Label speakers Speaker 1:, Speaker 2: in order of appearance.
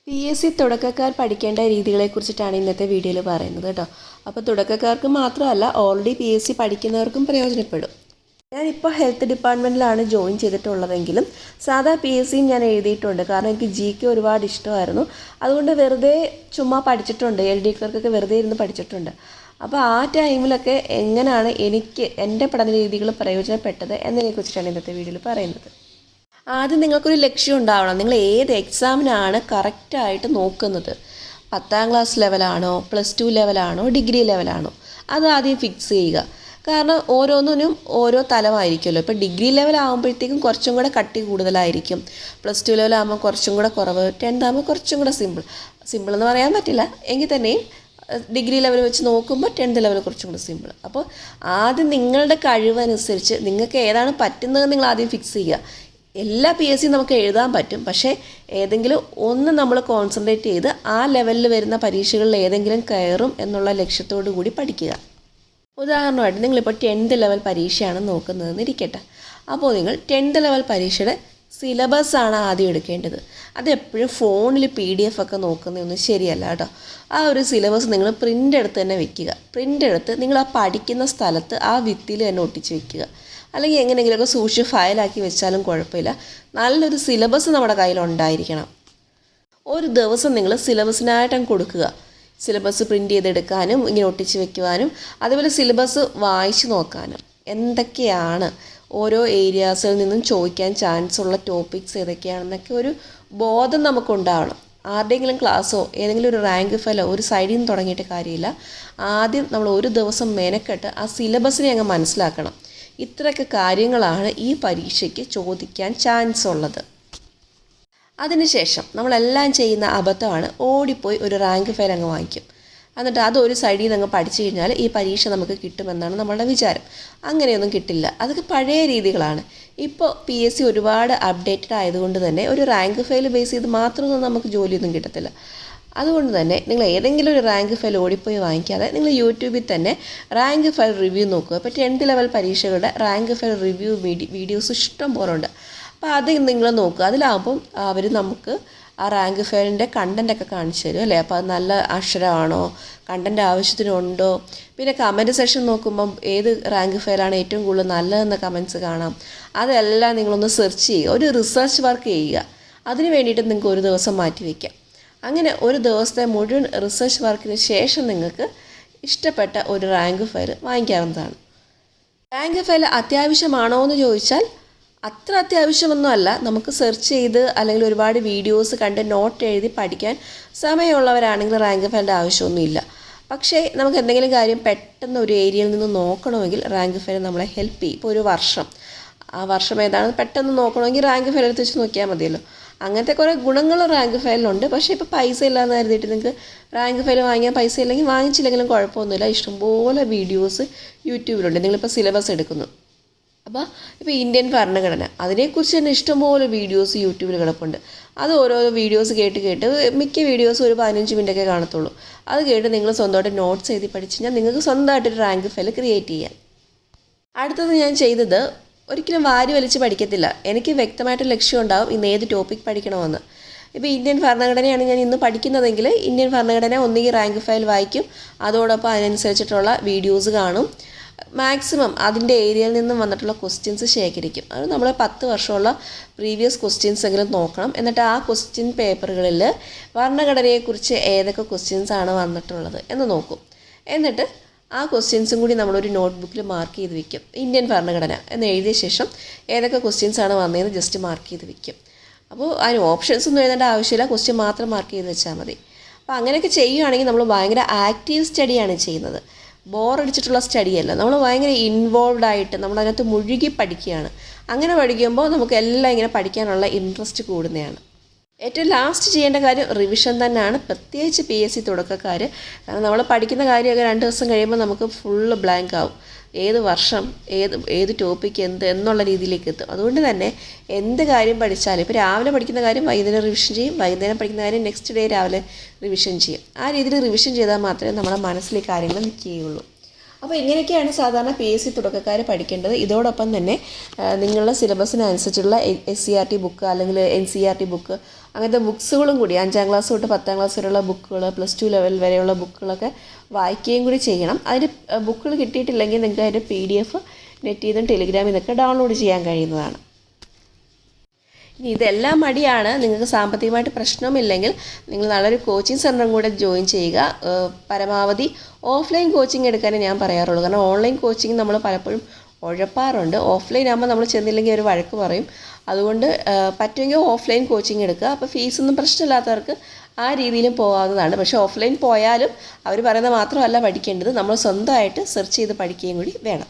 Speaker 1: PSC തുടക്കക്കാർ പഠിക്കേണ്ട രീതികളെക്കുറിച്ചിട്ടാണ് ഇന്നത്തെ വീഡിയോയിൽ പറയുന്നത് കേട്ടോ. അപ്പോൾ തുടക്കക്കാർക്ക് മാത്രമല്ല, ഓൾറെഡി PSC പഠിക്കുന്നവർക്കും പ്രയോജനപ്പെടും. ഞാനിപ്പോൾ ഹെൽത്ത് ഡിപ്പാർട്ട്മെൻറ്റിലാണ് ജോയിൻ ചെയ്തിട്ടുള്ളതെങ്കിലും സാധാ PSCയും ഞാൻ എഴുതിയിട്ടുണ്ട്. കാരണം എനിക്ക് GK ഒരുപാട് ഇഷ്ടമായിരുന്നു. അതുകൊണ്ട് വെറുതെ ചുമ്മാ പഠിച്ചിട്ടുണ്ട്. LD ക്ലർക്കൊക്കെ വെറുതെ ഇരുന്ന് പഠിച്ചിട്ടുണ്ട്. അപ്പോൾ ആ ടൈമിലൊക്കെ എങ്ങനെയാണ് എനിക്ക് എൻ്റെ പഠന രീതികൾ പ്രയോജനപ്പെട്ടത് എന്നതിനെക്കുറിച്ചിട്ടാണ് ഇന്നത്തെ വീഡിയോയിൽ പറയുന്നത്. ആദ്യം നിങ്ങൾക്കൊരു ലക്ഷ്യം ഉണ്ടാവണം. നിങ്ങൾ ഏത് എക്സാമിനാണ് കറക്റ്റായിട്ട് നോക്കുന്നത്? 10ാം ക്ലാസ് ലെവലാണോ, +2 ലെവലാണോ, ഡിഗ്രി ലെവലാണോ? അത് ആദ്യം ഫിക്സ് ചെയ്യുക. കാരണം ഓരോന്നിനും ഓരോ തലമായിരിക്കുമല്ലോ. ഇപ്പോൾ ഡിഗ്രി ലെവലാകുമ്പോഴത്തേക്കും കുറച്ചും കൂടെ കട്ടി കൂടുതലായിരിക്കും, +2 ലെവലാകുമ്പോൾ കുറച്ചും കൂടെ കുറവ്, 10th ആകുമ്പോൾ കുറച്ചും കൂടെ സിമ്പിൾ എന്ന് പറയാൻ പറ്റില്ല. എങ്കിൽ തന്നെയും ഡിഗ്രി ലെവൽ വെച്ച് നോക്കുമ്പോൾ 10th ലെവൽ കുറച്ചും കൂടെ സിമ്പിൾ. അപ്പോൾ ആദ്യം നിങ്ങളുടെ കഴിവനുസരിച്ച് നിങ്ങൾക്ക് ഏതാണ് പറ്റുന്നത് നിങ്ങൾ ആദ്യം ഫിക്സ് ചെയ്യുക. എല്ലാ PSCയും നമുക്ക് എഴുതാൻ പറ്റും, പക്ഷേ ഏതെങ്കിലും ഒന്ന് നമ്മൾ കോൺസെൻട്രേറ്റ് ചെയ്ത് ആ ലെവലിൽ വരുന്ന പരീക്ഷകളിൽ ഏതെങ്കിലും കയറും എന്നുള്ള ലക്ഷ്യത്തോടു കൂടി പഠിക്കുക. ഉദാഹരണമായിട്ട് നിങ്ങളിപ്പോൾ 10th ലെവൽ പരീക്ഷയാണ് നോക്കുന്നതെന്ന് ഇരിക്കട്ടെ. അപ്പോൾ നിങ്ങൾ 10th ലെവൽ പരീക്ഷയുടെ സിലബസാണ് ആദ്യം എടുക്കേണ്ടത്. അതെപ്പോഴും ഫോണിൽ PDF ഒക്കെ നോക്കുന്നതൊന്നും ശരിയല്ല കേട്ടോ. ആ ഒരു സിലബസ് നിങ്ങൾ പ്രിൻ്റ് എടുത്ത് തന്നെ വെക്കുക. പ്രിൻ്റ് എടുത്ത് നിങ്ങൾ ആ പഠിക്കുന്ന സ്ഥലത്ത് ആ ഭിത്തിയിൽ തന്നെ ഒട്ടിച്ച് വെക്കുക. അല്ലെങ്കിൽ എങ്ങനെയെങ്കിലുമൊക്കെ സൂക്ഷിച്ച് ഫയലാക്കി വെച്ചാലും കുഴപ്പമില്ല. നല്ലൊരു സിലബസ് നമ്മുടെ കയ്യിലുണ്ടായിരിക്കണം. ഒരു ദിവസം നിങ്ങൾ സിലബസിനായിട്ടങ്ങ് കൊടുക്കുക. സിലബസ് പ്രിൻ്റ് ചെയ്തെടുക്കാനും ഇങ്ങനെ ഒട്ടിച്ച് വെക്കുവാനും അതുപോലെ സിലബസ് വായിച്ച് നോക്കാനും എന്തൊക്കെയാണ് ഓരോ ഏരിയാസിൽ നിന്നും ചോദിക്കാൻ ചാൻസ് ഉള്ള ടോപ്പിക്സ് ഏതൊക്കെയാണെന്നൊക്കെ ഒരു ബോധം നമുക്കുണ്ടാവണം. ആരുടെയെങ്കിലും ക്ലാസ്സോ ഏതെങ്കിലും ഒരു റാങ്ക് ഫെല്ലോ ഒരു സൈഡിൽ നിന്ന് തുടങ്ങിയിട്ട് കാര്യമില്ല. ആദ്യം നമ്മൾ ഒരു ദിവസം മെനക്കെട്ട് ആ സിലബസിനെ അങ്ങ് മനസ്സിലാക്കണം. ഇത്രയൊക്കെ കാര്യങ്ങളാണ് ഈ പരീക്ഷയ്ക്ക് ചോദിക്കാൻ ചാൻസ് ഉള്ളത്. അതിനുശേഷം നമ്മളെല്ലാം ചെയ്യുന്ന അബദ്ധമാണ് ഓടിപ്പോയി ഒരു റാങ്ക് ഫയൽ അങ്ങ് വാങ്ങിക്കും. എന്നിട്ട് അതൊരു സൈഡിൽ നിന്ന് അങ്ങ് പഠിച്ചു കഴിഞ്ഞാൽ ഈ പരീക്ഷ നമുക്ക് കിട്ടുമെന്നാണ് നമ്മളുടെ വിചാരം. അങ്ങനെയൊന്നും കിട്ടില്ല. അതൊക്കെ പഴയ രീതികളാണ്. ഇപ്പോൾ PSC ഒരുപാട് അപ്ഡേറ്റഡ് ആയതുകൊണ്ട് തന്നെ ഒരു റാങ്ക് ഫയൽ ബേസ് ചെയ്ത് മാത്രമൊന്നും നമുക്ക് ജോലിയൊന്നും കിട്ടത്തില്ല. അതുകൊണ്ട് തന്നെ നിങ്ങൾ ഏതെങ്കിലും ഒരു റാങ്ക് ഫയൽ ഓടിപ്പോയി വാങ്ങിക്കാതെ നിങ്ങൾ യൂട്യൂബിൽ തന്നെ റാങ്ക് ഫയൽ റിവ്യൂ നോക്കുക. ഇപ്പോൾ 10th ലെവൽ പരീക്ഷകളുടെ റാങ്ക് ഫയൽ റിവ്യൂ വീഡിയോസ് ഇഷ്ടം പോലെ ഉണ്ട്. അപ്പോൾ അത് നിങ്ങൾ നോക്കുക. അതിലാകുമ്പം അവർ നമുക്ക് ആ റാങ്ക് ഫയലിൻ്റെ കണ്ടൻറ്റൊക്കെ കാണിച്ചു തരും അല്ലേ. അപ്പോൾ അത് നല്ല അക്ഷരമാണോ, കണ്ടൻറ്റ് ആവശ്യത്തിനുണ്ടോ, പിന്നെ കമൻറ്റ് സെക്ഷൻ നോക്കുമ്പം ഏത് റാങ്ക് ഫയലാണ് ഏറ്റവും കൂടുതൽ നല്ലതെന്ന കമൻറ്റ്സ് കാണാം. അതെല്ലാം നിങ്ങളൊന്ന് സെർച്ച് ചെയ്യുക. ഒരു റിസർച്ച് വർക്ക് ചെയ്യുക. അതിന് വേണ്ടിയിട്ട് നിങ്ങൾക്ക് ഒരു ദിവസം മാറ്റി വയ്ക്കാം. അങ്ങനെ ഒരു ദിവസത്തെ മുഴുവൻ റിസർച്ച് വർക്കിന് ശേഷം നിങ്ങൾക്ക് ഇഷ്ടപ്പെട്ട ഒരു റാങ്ക് ഫയൽ വാങ്ങിക്കാവുന്നതാണ്. റാങ്ക് ഫയൽ അത്യാവശ്യമാണോ എന്ന് ചോദിച്ചാൽ അത്ര അത്യാവശ്യമൊന്നുമല്ല. നമുക്ക് സെർച്ച് ചെയ്ത് അല്ലെങ്കിൽ ഒരുപാട് വീഡിയോസ് കണ്ട് നോട്ട് എഴുതി പഠിക്കാൻ സമയമുള്ളവരാണെങ്കിൽ റാങ്ക് ഫയലിൻ്റെ ആവശ്യമൊന്നുമില്ല. പക്ഷേ നമുക്ക് എന്തെങ്കിലും കാര്യം പെട്ടെന്ന് ഒരു ഏരിയയിൽ നിന്ന് നോക്കണമെങ്കിൽ റാങ്ക് ഫയൽ നമ്മളെ ഹെൽപ്പ് ചെയ്യും. ഇപ്പോൾ ഒരു വർഷം, ആ വർഷം ഏതാണെന്ന് പെട്ടെന്ന് നോക്കണമെങ്കിൽ റാങ്ക് ഫയൽ എടുത്ത് വെച്ച് നോക്കിയാൽ മതിയല്ലോ. അങ്ങനത്തെ കുറേ ഗുണങ്ങൾ റാങ്ക് ഫയലിലുണ്ട്. പക്ഷേ ഇപ്പോൾ പൈസ ഇല്ലാന്ന് കരുതിയിട്ട് നിങ്ങൾക്ക് റാങ്ക് ഫയൽ വാങ്ങിയാൽ പൈസ ഇല്ലെങ്കിൽ വാങ്ങിച്ചില്ലെങ്കിലും കുഴപ്പമൊന്നുമില്ല. ഇഷ്ടംപോലെ വീഡിയോസ് യൂട്യൂബിലുണ്ട്. നിങ്ങളിപ്പോൾ സിലബസ് എടുക്കുന്നു, അപ്പോൾ ഇപ്പോൾ ഇന്ത്യൻ ഭരണഘടന അതിനെക്കുറിച്ച് തന്നെ ഇഷ്ടംപോലെ വീഡിയോസ് യൂട്യൂബിൽ കിടപ്പുണ്ട്. അത് ഓരോ വീഡിയോസ് കേട്ട് മിക്ക വീഡിയോസും ഒരു 15 മിനിറ്റൊക്കെ കാണത്തുള്ളൂ. അത് കേട്ട് നിങ്ങൾ സ്വന്തമായിട്ട് നോട്ട്സ് എഴുതി പഠിച്ച് കഴിഞ്ഞാൽ നിങ്ങൾക്ക് സ്വന്തമായിട്ടൊരു റാങ്ക് ഫയൽ ക്രിയേറ്റ് ചെയ്യാം. അടുത്തത് ഞാൻ ചെയ്തത്, ഒരിക്കലും വാരി വലിച്ച് പഠിക്കത്തില്ല. എനിക്ക് വ്യക്തമായിട്ട് ലക്ഷ്യം ഉണ്ടാവും ഇന്ന് ഏത് ടോപ്പിക് പഠിക്കണമെന്ന്. ഇപ്പോൾ ഇന്ത്യൻ ഭരണഘടനയാണ് ഞാൻ ഇന്ന് പഠിക്കുന്നതെങ്കിൽ ഇന്ത്യൻ ഭരണഘടന ഒന്നുകിൽ റാങ്ക് ഫയൽ വായിക്കും, അതോടൊപ്പം അതിനനുസരിച്ചിട്ടുള്ള വീഡിയോസ് കാണും. മാക്സിമം അതിൻ്റെ ഏരിയയിൽ നിന്നും വന്നിട്ടുള്ള ക്വസ്റ്റ്യൻസ് ശേഖരിക്കും. അത് നമ്മൾ 10 വർഷമുള്ള പ്രീവിയസ് ക്വസ്റ്റ്യൻസ് എങ്കിലും നോക്കണം. എന്നിട്ട് ആ ക്വസ്റ്റ്യൻ പേപ്പറുകളിൽ ഭരണഘടനയെക്കുറിച്ച് ഏതൊക്കെ ക്വസ്റ്റ്യൻസ് ആണ് വന്നിട്ടുള്ളത് എന്ന് നോക്കും. എന്നിട്ട് ആ ക്വസ്റ്റ്യൻസും കൂടി നമ്മളൊരു നോട്ട്ബുക്കിൽ മാർക്ക് ചെയ്ത് വെക്കും. ഇന്ത്യൻ ഭരണഘടന എന്ന് എഴുതിയ ശേഷം ഏതൊക്കെ ക്വസ്റ്റ്യൻസ് ആണ് വന്നതെന്ന് ജസ്റ്റ് മാർക്ക് ചെയ്ത് വെക്കും. അപ്പോൾ അതിന് ഓപ്ഷൻസ് ഒന്നും എഴുതേണ്ട ആവശ്യമില്ല, ക്വസ്റ്റ്യൻ മാത്രം മാർക്ക് ചെയ്ത് വെച്ചാൽ മതി. അപ്പോൾ അങ്ങനെയൊക്കെ ചെയ്യുകയാണെങ്കിൽ നമ്മൾ ഭയങ്കര ആക്റ്റീവ് സ്റ്റഡിയാണ് ചെയ്യുന്നത്, ബോറടിച്ചിട്ടുള്ള സ്റ്റഡിയല്ല. നമ്മൾ ഭയങ്കര ഇൻവോൾവ് ആയിട്ട് നമ്മളതിനകത്ത് മുഴുകി പഠിക്കുകയാണ്. അങ്ങനെ പഠിക്കുമ്പോൾ നമുക്ക് എല്ലാം ഇങ്ങനെ പഠിക്കാനുള്ള ഇൻട്രസ്റ്റ് കൂടുന്നതാണ്. ഏറ്റവും ലാസ്റ്റ് ചെയ്യേണ്ട കാര്യം റിവിഷൻ തന്നെയാണ്, പ്രത്യേകിച്ച് PSC തുടക്കക്കാർ. കാരണം നമ്മൾ പഠിക്കുന്ന കാര്യമൊക്കെ 2 ദിവസം കഴിയുമ്പോൾ നമുക്ക് ഫുള്ള് ബ്ലാങ്ക് ആവും. ഏത് വർഷം ഏത് ടോപ്പിക്ക് എന്നുള്ള രീതിയിലേക്ക് എത്തും. അതുകൊണ്ട് തന്നെ എന്ത് കാര്യം പഠിച്ചാലും ഇപ്പോൾ രാവിലെ പഠിക്കുന്ന കാര്യം വൈകുന്നേരം റിവിഷൻ ചെയ്യും, വൈകുന്നേരം പഠിക്കുന്ന കാര്യം നെക്സ്റ്റ് ഡേ രാവിലെ റിവിഷൻ ചെയ്യും. ആ രീതിയിൽ റിവിഷൻ ചെയ്താൽ മാത്രമേ നമ്മുടെ മനസ്സിൽ ഈ കാര്യങ്ങൾ നിൽക്കുകയുള്ളൂ. അപ്പോൾ ഇങ്ങനെയൊക്കെയാണ് സാധാരണ PSC തുടക്കക്കാർ പഠിക്കേണ്ടത്. ഇതോടൊപ്പം തന്നെ നിങ്ങളുടെ സിലബസിനനുസരിച്ചുള്ള SCERT ബുക്ക് അല്ലെങ്കിൽ NCERT ബുക്ക് അങ്ങനത്തെ ബുക്സുകളും കൂടി 5ാം ക്ലാസ് തൊട്ട് 10ാം ക്ലാസ് വരെയുള്ള ബുക്കുകൾ, +2 ലെവൽ വരെയുള്ള ബുക്കുകളൊക്കെ വായിക്കുകയും കൂടി ചെയ്യണം. അതിന് ബുക്കുകൾ കിട്ടിയിട്ടില്ലെങ്കിൽ നിങ്ങൾക്ക് അതിൻ്റെ PDF നെറ്റിൽ നിന്നും ടെലിഗ്രാമിൽ നിന്നൊക്കെ ഡൗൺലോഡ് ചെയ്യാൻ കഴിയുന്നതാണ്. ഇനി ഇതെല്ലാം മടിയാണ്, നിങ്ങൾക്ക് സാമ്പത്തികമായിട്ട് പ്രശ്നമില്ലെങ്കിൽ നിങ്ങൾ നല്ലൊരു കോച്ചിങ് സെൻ്ററും കൂടെ ജോയിൻ ചെയ്യുക. പരമാവധി ഓഫ്ലൈൻ കോച്ചിങ് എടുക്കാനേ ഞാൻ പറയാറുള്ളൂ. കാരണം ഓൺലൈൻ കോച്ചിങ് നമ്മൾ പലപ്പോഴും ഉഴപ്പാറുണ്ട്. ഓഫ്ലൈൻ ആകുമ്പോൾ നമ്മൾ ചെന്നില്ലെങ്കിൽ ഒരു വഴക്ക് പറയും. അതുകൊണ്ട് പറ്റുമെങ്കിൽ ഓഫ്ലൈൻ കോച്ചിങ് എടുക്കുക. അപ്പോൾ ഫീസൊന്നും പ്രശ്നമില്ലാത്തവർക്ക് ആ രീതിയിലും പോകാവുന്നതാണ്. പക്ഷേ ഓഫ്ലൈൻ പോയാലും അവർ പറയുന്നത് മാത്രമല്ല പഠിക്കേണ്ടത്, നമ്മൾ സ്വന്തമായിട്ട് സെർച്ച് ചെയ്ത് പഠിക്കുകയും കൂടി വേണം.